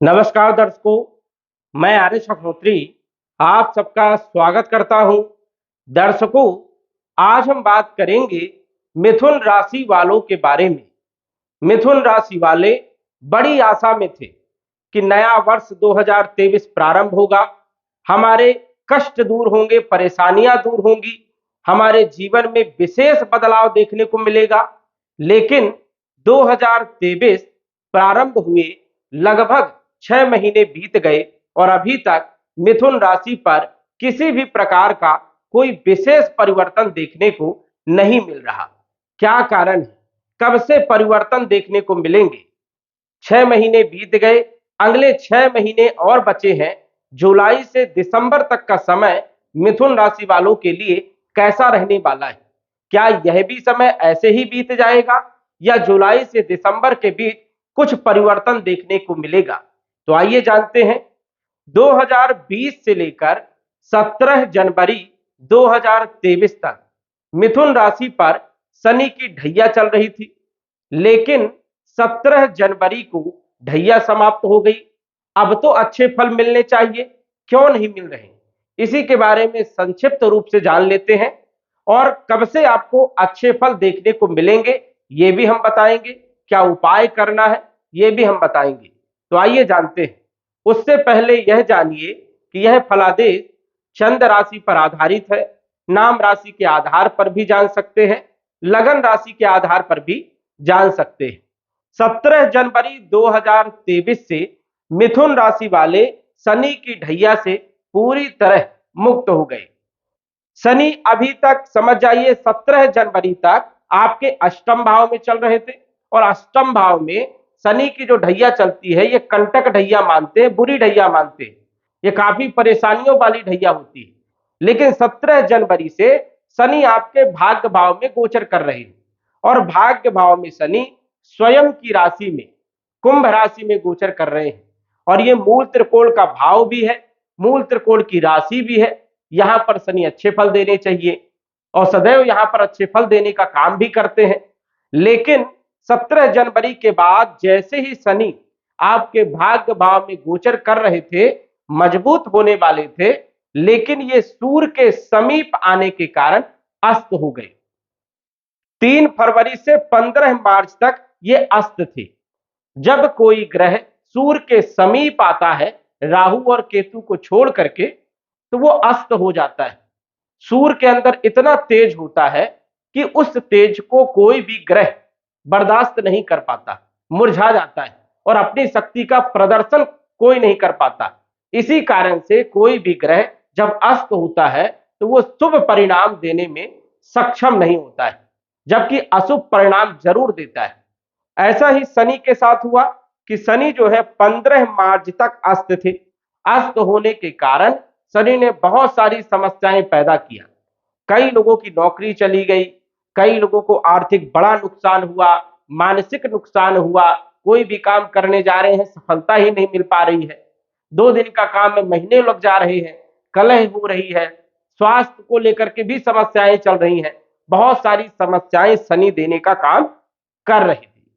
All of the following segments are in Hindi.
नमस्कार दर्शकों, मैं आर्यश अग्निहोत्री आप सबका स्वागत करता हूं। दर्शकों, आज हम बात करेंगे मिथुन राशि वालों के बारे में। मिथुन राशि वाले बड़ी आशा में थे कि नया वर्ष 2023 प्रारंभ होगा, हमारे कष्ट दूर होंगे, परेशानियां दूर होंगी, हमारे जीवन में विशेष बदलाव देखने को मिलेगा। लेकिन 2023 प्रारंभ हुए लगभग 6 महीने बीत गए और अभी तक मिथुन राशि पर किसी भी प्रकार का कोई विशेष परिवर्तन देखने को नहीं मिल रहा। क्या कारण है? कब से परिवर्तन देखने को मिलेंगे? 6 महीने बीत गए, अगले 6 महीने और बचे हैं। जुलाई से दिसंबर तक का समय मिथुन राशि वालों के लिए कैसा रहने वाला है? क्या यह भी समय ऐसे ही बीत जाएगा या जुलाई से दिसंबर के बीच कुछ परिवर्तन देखने को मिलेगा? तो आइए जानते हैं। 2020 से लेकर 17 जनवरी 2023 तक मिथुन राशि पर शनि की ढैया चल रही थी, लेकिन 17 जनवरी को ढैया समाप्त हो गई। अब तो अच्छे फल मिलने चाहिए, क्यों नहीं मिल रहे? इसी के बारे में संक्षिप्त रूप से जान लेते हैं और कब से आपको अच्छे फल देखने को मिलेंगे ये भी हम बताएंगे, क्या उपाय करना है ये भी हम बताएंगे। तो आइए जानते हैं। उससे पहले यह जानिए कि यह फलादेश चंद्र राशि पर आधारित है। नाम राशि के आधार पर भी जान सकते हैं, लगन राशि के आधार पर भी जान सकते हैं। 17 जनवरी 2023 से मिथुन राशि वाले शनि की ढैया से पूरी तरह मुक्त हो गए। शनि अभी तक समझ जाइए 17 जनवरी तक आपके अष्टम भाव में चल रहे थे और अष्टम भाव में शनि की जो ढैया चलती है ये कंटक ढैया मानते हैं, बुरी ढैया मानते हैं, ये काफी परेशानियों वाली ढैया होती है। लेकिन 17 जनवरी से शनि आपके भाग्य भाव में गोचर कर रहे हैं और भाग्य भाव में शनि स्वयं की राशि में कुंभ राशि में गोचर कर रहे हैं और ये मूल त्रिकोण का भाव भी है, मूल त्रिकोण की राशि भी है। यहां पर शनि अच्छे फल देने चाहिए और सदैव यहां पर अच्छे फल देने का काम भी करते हैं। लेकिन 17 जनवरी के बाद जैसे ही शनि आपके भाग्य भाव में गोचर कर रहे थे, मजबूत होने वाले थे, लेकिन ये सूर्य के समीप आने के कारण अस्त हो गए। 3 फरवरी से 15 मार्च तक ये अस्त थे। जब कोई ग्रह सूर्य के समीप आता है राहु और केतु को छोड़ करके, तो वो अस्त हो जाता है। सूर्य के अंदर इतना तेज होता है कि उस तेज को कोई भी ग्रह बर्दाश्त नहीं कर पाता, मुरझा जाता है और अपनी शक्ति का प्रदर्शन कोई नहीं कर पाता। इसी कारण से कोई भी ग्रह जब अस्त होता है तो वो शुभ परिणाम देने में सक्षम नहीं होता है, जबकि अशुभ परिणाम जरूर देता है। ऐसा ही शनि के साथ हुआ कि शनि जो है 15 मार्च तक अस्त थे। अस्त होने के कारण शनि ने बहुत सारी समस्याएं पैदा किया। कई लोगों की नौकरी चली गई, कई लोगों को आर्थिक बड़ा नुकसान हुआ, मानसिक नुकसान हुआ, कोई भी काम करने जा रहे हैं सफलता ही नहीं मिल पा रही है, 2 दिन का काम में महीने लग जा रहे हैं, कलह हो रही है, स्वास्थ्य को लेकर के भी समस्याएं चल रही हैं। बहुत सारी समस्याएं शनि देने का काम कर रही थी।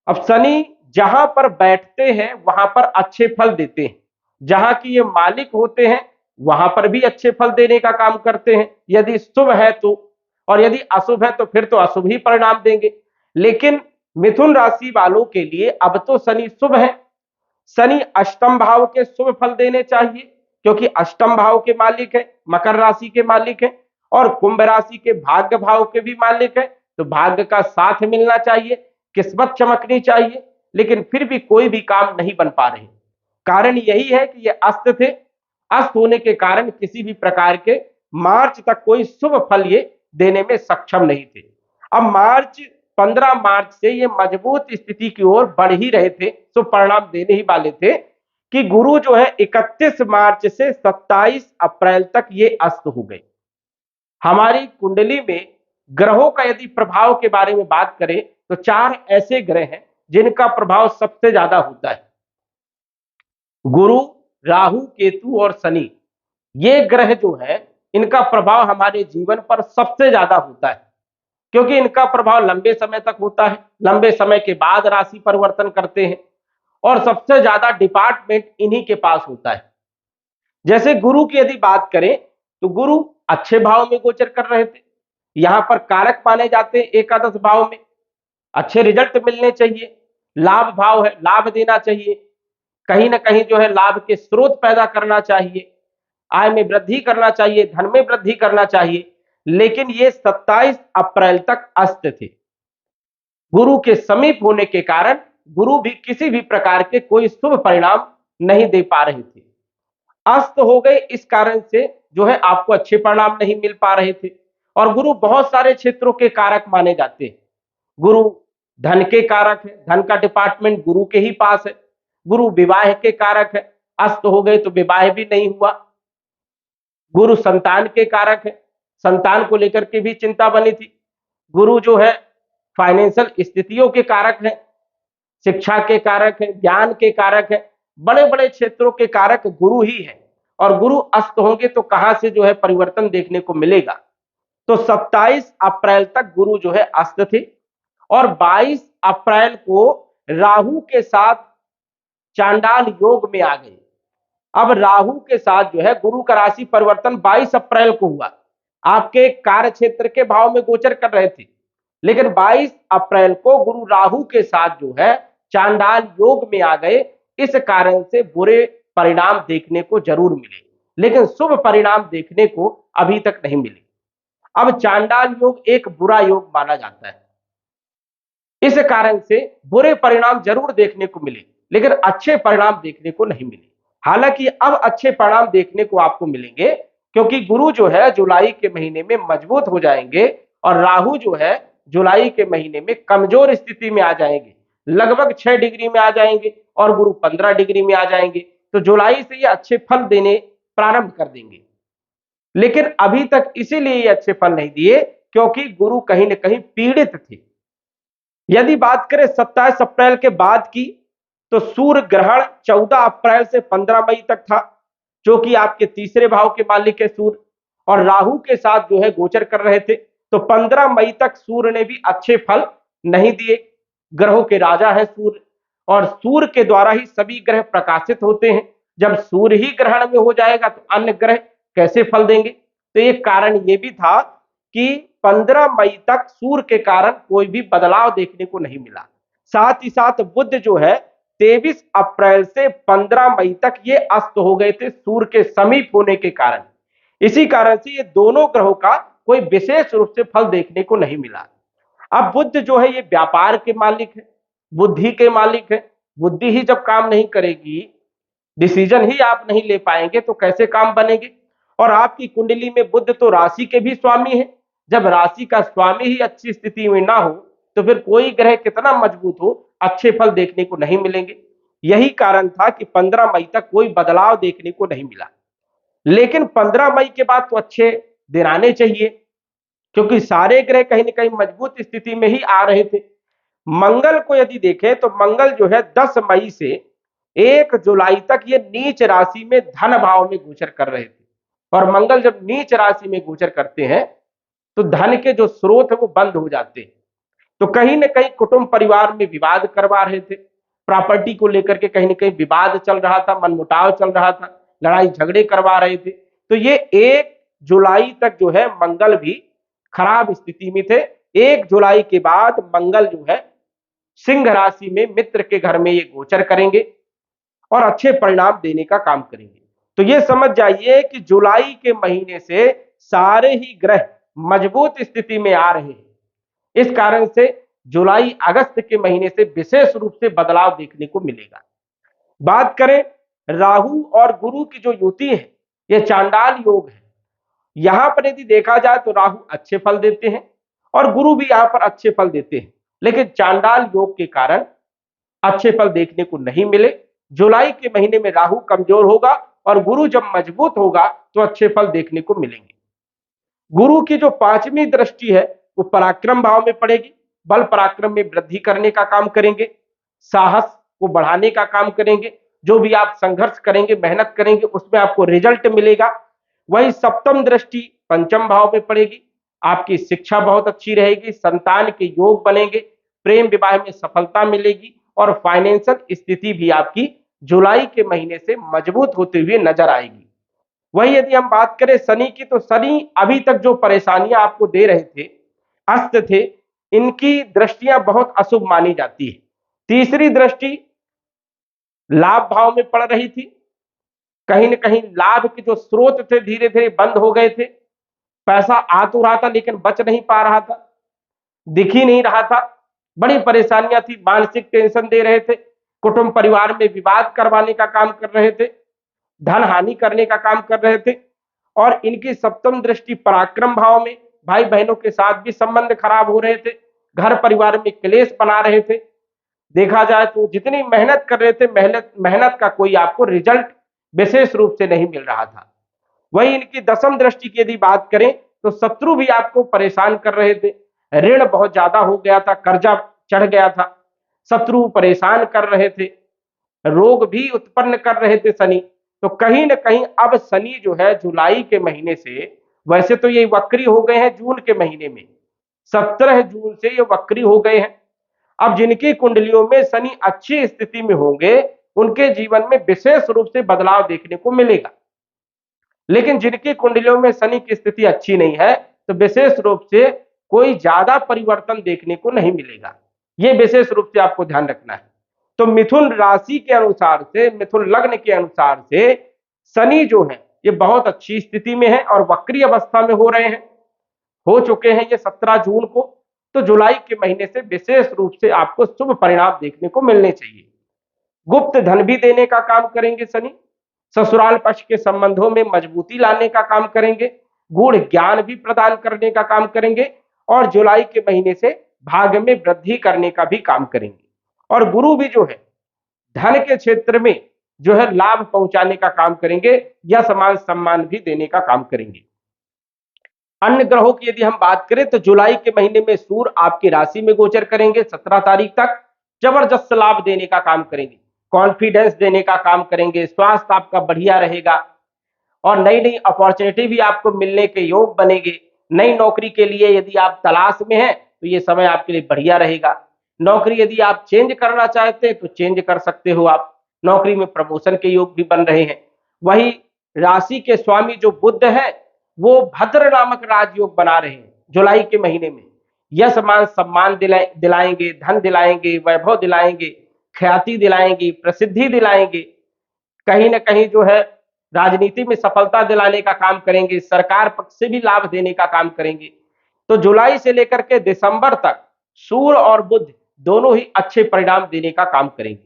अब शनि जहां पर बैठते हैं वहां पर अच्छे फल देते हैं, जहां की ये मालिक होते हैं वहां पर भी अच्छे फल देने का काम करते हैं यदि शुभ है तो, और यदि अशुभ है तो फिर तो अशुभ ही परिणाम देंगे। लेकिन मिथुन राशि वालों के लिए अब तो शनि शुभ है। शनि अष्टम भाव के शुभ फल देने चाहिए, क्योंकि अष्टम भाव के मालिक है, मकर राशि के मालिक है और कुंभ राशि के भाग्य भाव के भी मालिक है। तो भाग्य का साथ मिलना चाहिए, किस्मत चमकनी चाहिए, लेकिन फिर भी कोई भी काम नहीं बन पा रहे। कारण यही है कि ये अस्त थे। अस्त होने के कारण किसी भी प्रकार के मार्च तक कोई शुभ फल ये देने में सक्षम नहीं थे। अब 15 मार्च से ये मजबूत स्थिति की ओर बढ़ ही रहे थे, तो परिणाम देने ही वाले थे कि गुरु जो है 31 मार्च से 27 अप्रैल तक ये अस्त हो गए। हमारी कुंडली में ग्रहों का यदि प्रभाव के बारे में बात करें तो 4 ऐसे ग्रह हैं जिनका प्रभाव सबसे ज्यादा होता है। गुरु, राहु, केतु और शनि, ये ग्रह जो है इनका प्रभाव हमारे जीवन पर सबसे ज्यादा होता है, क्योंकि इनका प्रभाव लंबे समय तक होता है, लंबे समय के बाद राशि परिवर्तन करते हैं और सबसे ज्यादा डिपार्टमेंट इन्हीं के पास होता है। जैसे गुरु की यदि बात करें तो गुरु अच्छे भाव में गोचर कर रहे थे, यहां पर कारक माने जाते हैं एकादश भाव में, अच्छे रिजल्ट मिलने चाहिए, लाभ भाव है, लाभ देना चाहिए, कहीं ना कहीं जो है लाभ के स्रोत पैदा करना चाहिए, आय में वृद्धि करना चाहिए, धन में वृद्धि करना चाहिए। लेकिन ये 27 अप्रैल तक अस्त थे। गुरु के समीप होने के कारण गुरु भी किसी भी प्रकार के कोई शुभ परिणाम नहीं दे पा रहे थे। अस्त हो गए, इस कारण से जो है आपको अच्छे परिणाम नहीं मिल पा रहे थे। और गुरु बहुत सारे क्षेत्रों के कारक माने जाते हैं। गुरु धन के कारक है, धन का डिपार्टमेंट गुरु के ही पास है। गुरु विवाह के कारक है, अस्त हो गए तो विवाह भी नहीं हुआ। गुरु संतान के कारक है, संतान को लेकर के भी चिंता बनी थी। गुरु जो है फाइनेंशियल स्थितियों के कारक है, शिक्षा के कारक है, ज्ञान के कारक है, बड़े बड़े क्षेत्रों के कारक गुरु ही है। और गुरु अस्त होंगे तो कहां से जो है परिवर्तन देखने को मिलेगा। तो 27 अप्रैल तक गुरु जो है अस्त थे और 22 अप्रैल को राहु के साथ चांडाल योग में आ गए। अब राहु के साथ जो है गुरु का राशि परिवर्तन 22 अप्रैल को हुआ। आपके कार्य क्षेत्र के भाव में गोचर कर रहे थे, लेकिन 22 अप्रैल को गुरु राहु के साथ जो है चांडाल योग में आ गए। इस कारण से बुरे परिणाम देखने को जरूर मिले, लेकिन शुभ परिणाम देखने को अभी तक नहीं मिले। अब चांडाल योग एक बुरा योग माना जाता है, इस कारण से बुरे परिणाम जरूर देखने को मिले, लेकिन अच्छे परिणाम देखने को नहीं मिले। हालांकि अब अच्छे परिणाम देखने को आपको मिलेंगे, क्योंकि गुरु जो है जुलाई के महीने में मजबूत हो जाएंगे और राहु जो है जुलाई के महीने में कमजोर स्थिति में आ जाएंगे, लगभग 6 डिग्री में आ जाएंगे और गुरु 15 डिग्री में आ जाएंगे। तो जुलाई से ये अच्छे फल देने प्रारंभ कर देंगे। लेकिन अभी तक इसीलिए ये अच्छे फल नहीं दिए क्योंकि गुरु कहीं ना कहीं पीड़ित थे। यदि बात करें 27 अप्रैल के बाद की, तो सूर्य ग्रहण 14 अप्रैल से 15 मई तक था, जो कि आपके तीसरे भाव के मालिक है सूर्य, और राहु के साथ जो है गोचर कर रहे थे। तो 15 मई तक सूर्य ने भी अच्छे फल नहीं दिए। ग्रहों के राजा है सूर्य, और सूर्य के द्वारा ही सभी ग्रह प्रकाशित होते हैं। जब सूर्य ही ग्रहण में हो जाएगा तो अन्य ग्रह कैसे फल देंगे। तो एक कारण ये भी था कि 15 मई तक सूर्य के कारण कोई भी बदलाव देखने को नहीं मिला। साथ ही साथ बुध जो है 23 अप्रैल से 15 मई तक ये अस्त हो गए थे सूर्य के समीप होने के कारण। इसी कारण से ये दोनों ग्रहों का कोई विशेष रूप से फल देखने को नहीं मिला। अब बुध जो है ये व्यापार के मालिक है, बुद्धि के मालिक है। बुद्धि ही जब काम नहीं करेगी, डिसीजन ही आप नहीं ले पाएंगे तो कैसे काम बनेंगे। और आपकी कुंडली में बुध तो राशि के भी स्वामी है। जब राशि का स्वामी ही अच्छी स्थिति में ना हो तो फिर कोई ग्रह कितना मजबूत हो, अच्छे फल देखने को नहीं मिलेंगे। यही कारण था कि 15 मई तक कोई बदलाव देखने को नहीं मिला। लेकिन 15 मई के बाद तो अच्छे दिन आने चाहिए, क्योंकि सारे ग्रह कहीं ना कहीं मजबूत स्थिति में ही आ रहे थे। मंगल को यदि देखें तो मंगल जो है 10 मई से 1 जुलाई तक ये नीच राशि में धन भाव में गोचर कर रहे थे। और मंगल जब नीच राशि में गोचर करते हैं तो धन के जो स्रोत है वो बंद हो जाते हैं। तो कहीं ना कहीं कुटुंब परिवार में विवाद करवा रहे थे, प्रॉपर्टी को लेकर के कहीं ना कहीं विवाद चल रहा था, मनमुटाव चल रहा था, लड़ाई झगड़े करवा रहे थे। तो ये 1 जुलाई तक जो है मंगल भी खराब स्थिति में थे। 1 जुलाई के बाद मंगल जो है सिंह राशि में मित्र के घर में ये गोचर करेंगे और अच्छे परिणाम देने का काम करेंगे। तो ये समझ जाइए कि जुलाई के महीने से सारे ही ग्रह मजबूत स्थिति में आ रहे हैं। इस कारण से जुलाई अगस्त के महीने से विशेष रूप से बदलाव देखने को मिलेगा। बात करें राहु और गुरु की जो युति है, यह चांडाल योग है। यहां पर यदि देखा जाए तो राहु अच्छे फल देते हैं और गुरु भी यहां पर अच्छे फल देते हैं, लेकिन चांडाल योग के कारण अच्छे फल देखने को नहीं मिले। जुलाई के महीने में राहु कमजोर होगा और गुरु जब मजबूत होगा तो अच्छे फल देखने को मिलेंगे। गुरु की जो 5वीं दृष्टि है वो पराक्रम भाव में पड़ेगी। बल पराक्रम में वृद्धि करने का काम करेंगे, साहस को बढ़ाने का काम करेंगे। जो भी आप संघर्ष करेंगे, मेहनत करेंगे, उसमें आपको रिजल्ट मिलेगा। वही 7वीं दृष्टि पंचम भाव में पड़ेगी। आपकी शिक्षा बहुत अच्छी रहेगी, संतान के योग बनेंगे, प्रेम विवाह में सफलता मिलेगी और फाइनेंशियल स्थिति भी आपकी जुलाई के महीने से मजबूत होते हुए नजर आएगी। वही यदि हम बात करें शनि की, तो शनि अभी तक जो परेशानियां आपको दे रहे थे, अस्त थे, इनकी दृष्टियां बहुत अशुभ मानी जाती है। तीसरी दृष्टि लाभ भाव में पड़ रही थी, कहीं ना कहीं लाभ के जो स्रोत थे धीरे धीरे बंद हो गए थे। पैसा आ तो रहा था लेकिन बच नहीं पा रहा था, दिख ही नहीं रहा था, बड़ी परेशानियां थी, मानसिक टेंशन दे रहे थे, कुटुंब परिवार में विवाद करवाने का काम कर रहे थे, धन हानि करने का काम कर रहे थे। और इनकी सप्तम दृष्टि पराक्रम भाव में, भाई बहनों के साथ भी संबंध खराब हो रहे थे, घर परिवार में क्लेश बना रहे थे। देखा जाए तो जितनी मेहनत कर रहे थे, मेहनत मेहनत का कोई आपको रिजल्ट विशेष रूप से नहीं मिल रहा था। वही इनकी दसम दृष्टि की यदि बात करें तो शत्रु भी आपको परेशान कर रहे थे, ऋण बहुत ज्यादा हो गया था, कर्जा चढ़ गया था, शत्रु परेशान कर रहे थे, रोग भी उत्पन्न कर रहे थे शनि। तो कहीं ना कहीं अब शनि जो है जुलाई के महीने से, वैसे तो ये वक्री हो गए हैं जून के महीने में, 17 जून से ये वक्री हो गए हैं। अब जिनकी कुंडलियों में शनि अच्छी स्थिति में होंगे उनके जीवन में विशेष रूप से बदलाव देखने को मिलेगा, लेकिन जिनकी कुंडलियों में शनि की स्थिति अच्छी नहीं है तो विशेष रूप से कोई ज्यादा परिवर्तन देखने को नहीं मिलेगा। यह विशेष रूप से आपको ध्यान रखना है। तो मिथुन राशि के अनुसार से, मिथुन लग्न के अनुसार से शनि जो है ये बहुत अच्छी स्थिति में है और वक्री अवस्था में हो रहे हैं, हो चुके हैं ये 17 जून को। तो जुलाई के महीने से विशेष रूप से आपको शुभ परिणाम देखने को मिलने चाहिए। गुप्त धन भी देने का काम करेंगे शनि, ससुराल पक्ष के संबंधों में मजबूती लाने का काम करेंगे, गूढ़ ज्ञान भी प्रदान करने का काम करेंगे और जुलाई के महीने से भाग्य में वृद्धि करने का भी काम करेंगे। और गुरु भी जो है धन के क्षेत्र में जो है लाभ पहुंचाने का काम करेंगे या समान सम्मान भी देने का काम करेंगे। अन्य ग्रहों की यदि हम बात करें तो जुलाई के महीने में सूर्य आपकी राशि में गोचर करेंगे 17 तारीख तक, जबरदस्त लाभ देने का काम करेंगे, कॉन्फिडेंस देने का काम करेंगे, स्वास्थ्य आपका बढ़िया रहेगा और नई नई अपॉर्चुनिटी भी आपको मिलने के योग बनेंगे। नई नौकरी के लिए यदि आप तलाश में हैं तो ये समय आपके लिए बढ़िया रहेगा। नौकरी यदि आप चेंज करना चाहते हैं तो चेंज कर सकते हो आप, नौकरी में प्रमोशन के योग भी बन रहे हैं। वही राशि के स्वामी जो बुध है वो भद्र नामक राजयोग बना रहे हैं जुलाई के महीने में, यश मान सम्मान दिलाएंगे, धन दिलाएंगे, वैभव दिलाएंगे, ख्याति दिलाएंगे, प्रसिद्धि दिलाएंगे, कहीं ना कहीं जो है राजनीति में सफलता दिलाने का काम करेंगे, सरकार पक्ष से भी लाभ देने का काम करेंगे। तो जुलाई से लेकर के दिसंबर तक सूर्य और बुध दोनों ही अच्छे परिणाम देने का काम करेंगे।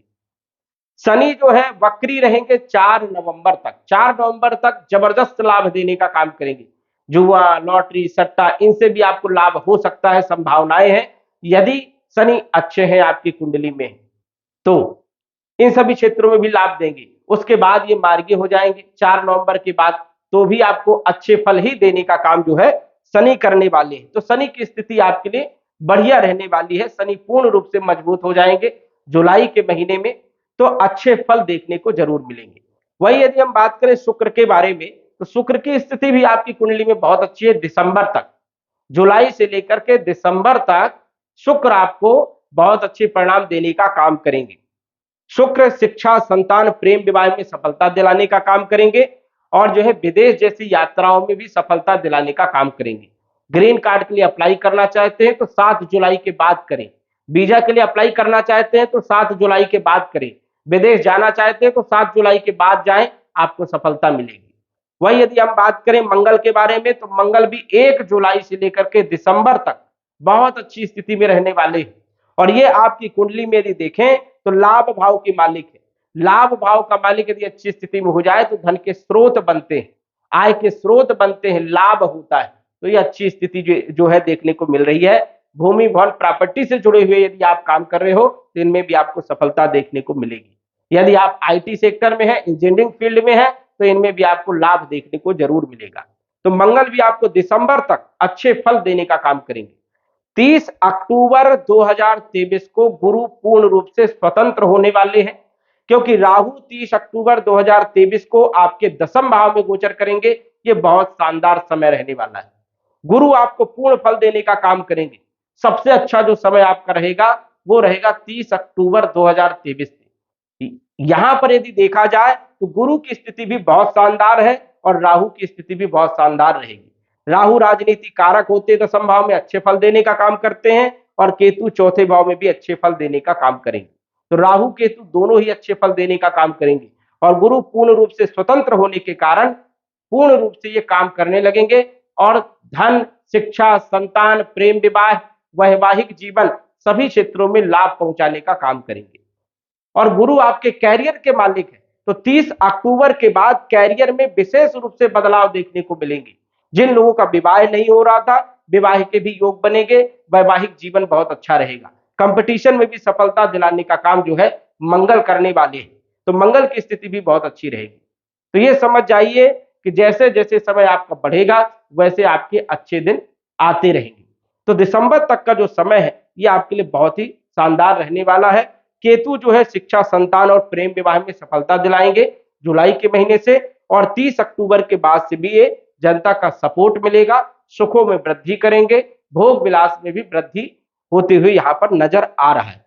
शनि जो है वक्री रहेंगे 4 नवंबर तक, 4 नवंबर तक जबरदस्त लाभ देने का काम करेंगे। जुआ, लॉटरी, सट्टा, इनसे भी आपको लाभ हो सकता है, संभावनाएं हैं यदि शनि अच्छे हैं आपकी कुंडली में, तो इन सभी क्षेत्रों में भी लाभ देंगे। उसके बाद ये मार्गी हो जाएंगे 4 नवंबर के बाद, तो भी आपको अच्छे फल ही देने का काम जो है शनि करने वाले हैं। तो शनि की स्थिति आपके लिए बढ़िया रहने वाली है, शनि पूर्ण रूप से मजबूत हो जाएंगे जुलाई के महीने में, तो अच्छे फल देखने को जरूर मिलेंगे। वही यदि हम बात करें शुक्र के बारे में, तो शुक्र की स्थिति भी आपकी कुंडली में बहुत अच्छी है दिसंबर तक, जुलाई से लेकर के दिसंबर तक शुक्र आपको बहुत अच्छे परिणाम देने का काम करेंगे। शुक्र शिक्षा, संतान, प्रेम, विवाह में सफलता दिलाने का काम करेंगे और जो है विदेश जैसी यात्राओं में भी सफलता दिलाने का काम करेंगे। ग्रीन कार्ड के लिए अप्लाई करना चाहते हैं तो 7 जुलाई के बाद करें, वीजा के लिए अप्लाई करना चाहते हैं तो 7 जुलाई के बाद करें, विदेश जाना चाहते हैं तो 7 जुलाई के बाद जाएं, आपको सफलता मिलेगी। वही यदि हम बात करें मंगल के बारे में, तो मंगल भी 1 जुलाई से लेकर के दिसंबर तक बहुत अच्छी स्थिति में रहने वाले हैं और ये आपकी कुंडली में यदि देखें तो लाभ भाव की मालिक है। लाभ भाव का मालिक यदि अच्छी स्थिति में हो जाए तो धन के स्रोत बनते हैं, आय के स्रोत बनते हैं, लाभ होता है। तो ये अच्छी स्थिति जो है देखने को मिल रही है। भूमि भवन प्रॉपर्टी से जुड़े हुए यदि आप काम कर रहे हो तो इनमें भी आपको सफलता देखने को मिलेगी। यदि आप आईटी सेक्टर में है, इंजीनियरिंग फील्ड में है, तो इनमें भी आपको लाभ देखने को जरूर मिलेगा। तो मंगल भी आपको दिसंबर तक अच्छे फल देने का काम करेंगे। 30 अक्टूबर 2023 को गुरु पूर्ण रूप से स्वतंत्र होने वाले हैं, क्योंकि राहु 30 अक्टूबर 2023 को आपके 10वें भाव में गोचर करेंगे। ये बहुत शानदार समय रहने वाला है। गुरु आपको पूर्ण फल देने का काम करेंगे। सबसे अच्छा जो समय आपका रहेगा वो रहेगा 30 अक्टूबर 2023 से। यहां पर यदि देखा जाए तो गुरु की स्थिति भी बहुत शानदार है और राहु की स्थिति भी बहुत शानदार रहेगी। राहु राजनीति कारक होते हैं, दशम भाव में अच्छे फल देने का काम करते हैं, और केतु चौथे भाव में भी अच्छे फल देने का काम करेंगे। तो राहु केतु दोनों ही अच्छे फल देने का काम करेंगे, और गुरु पूर्ण रूप से स्वतंत्र होने के कारण पूर्ण रूप से ये काम करने लगेंगे, और धन, शिक्षा, संतान, प्रेम विवाह, वैवाहिक जीवन सभी क्षेत्रों में लाभ पहुंचाने का काम करेंगे। और गुरु आपके कैरियर के मालिक है, तो 30 अक्टूबर के बाद कैरियर में विशेष रूप से बदलाव देखने को मिलेंगे। जिन लोगों का विवाह नहीं हो रहा था, विवाह के भी योग बनेंगे, वैवाहिक जीवन बहुत अच्छा रहेगा। कंपटीशन में भी सफलता दिलाने का काम जो है मंगल करने वाले हैं, तो मंगल की स्थिति भी बहुत अच्छी रहेगी। तो ये समझ जाइए कि जैसे जैसे समय आपका बढ़ेगा वैसे आपके अच्छे दिन आते रहेंगे। तो दिसंबर तक का जो समय है ये आपके लिए बहुत ही शानदार रहने वाला है। केतु जो है शिक्षा, संतान और प्रेम विवाह में सफलता दिलाएंगे जुलाई के महीने से, और 30 अक्टूबर के बाद से भी ये जनता का सपोर्ट मिलेगा, सुखों में वृद्धि करेंगे, भोग विलास में भी वृद्धि होते हुए यहाँ पर नजर आ रहा है।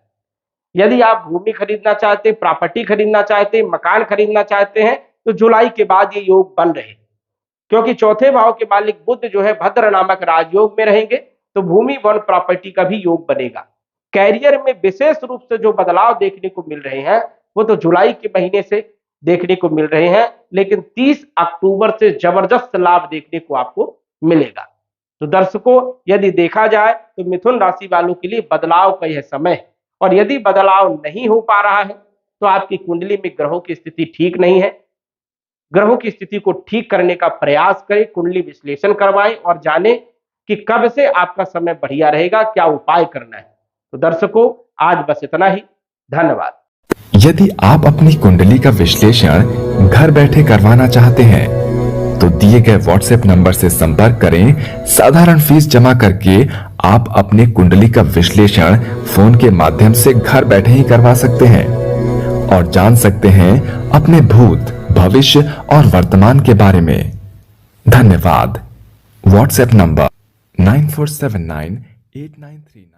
यदि आप भूमि खरीदना चाहते, प्रॉपर्टी खरीदना चाहते, मकान खरीदना चाहते हैं, तो जुलाई के बाद ये योग बन रहे, क्योंकि चौथे भाव के मालिक बुध जो है भद्र नामक राजयोग में रहेंगे, तो भूमि वन प्रॉपर्टी का भी योग बनेगा। कैरियर में विशेष रूप से जो बदलाव देखने को मिल रहे हैं वो तो जुलाई के महीने से देखने को मिल रहे हैं, लेकिन 30 अक्टूबर से जबरदस्त लाभ देखने को आपको मिलेगा। तो दर्शकों, यदि देखा जाए तो मिथुन राशि वालों के लिए बदलाव का यह समय है, और यदि बदलाव नहीं हो पा रहा है तो आपकी कुंडली में ग्रहों की स्थिति ठीक नहीं है। ग्रहों की स्थिति को ठीक करने का प्रयास करें, कुंडली विश्लेषण करवाएं और जानें कि कब से आपका समय बढ़िया रहेगा, क्या उपाय करना है। तो दर्शकों, आज बस इतना ही। धन्यवाद। यदि आप अपनी कुंडली का विश्लेषण घर बैठे करवाना चाहते हैं तो दिए गए व्हाट्सएप नंबर से संपर्क करें। साधारण फीस जमा करके आप अपनी कुंडली का विश्लेषण फोन के माध्यम से घर बैठे ही करवा सकते हैं और जान सकते हैं अपने भूत, भविष्य और वर्तमान के बारे में। धन्यवाद। WhatsApp number 94798939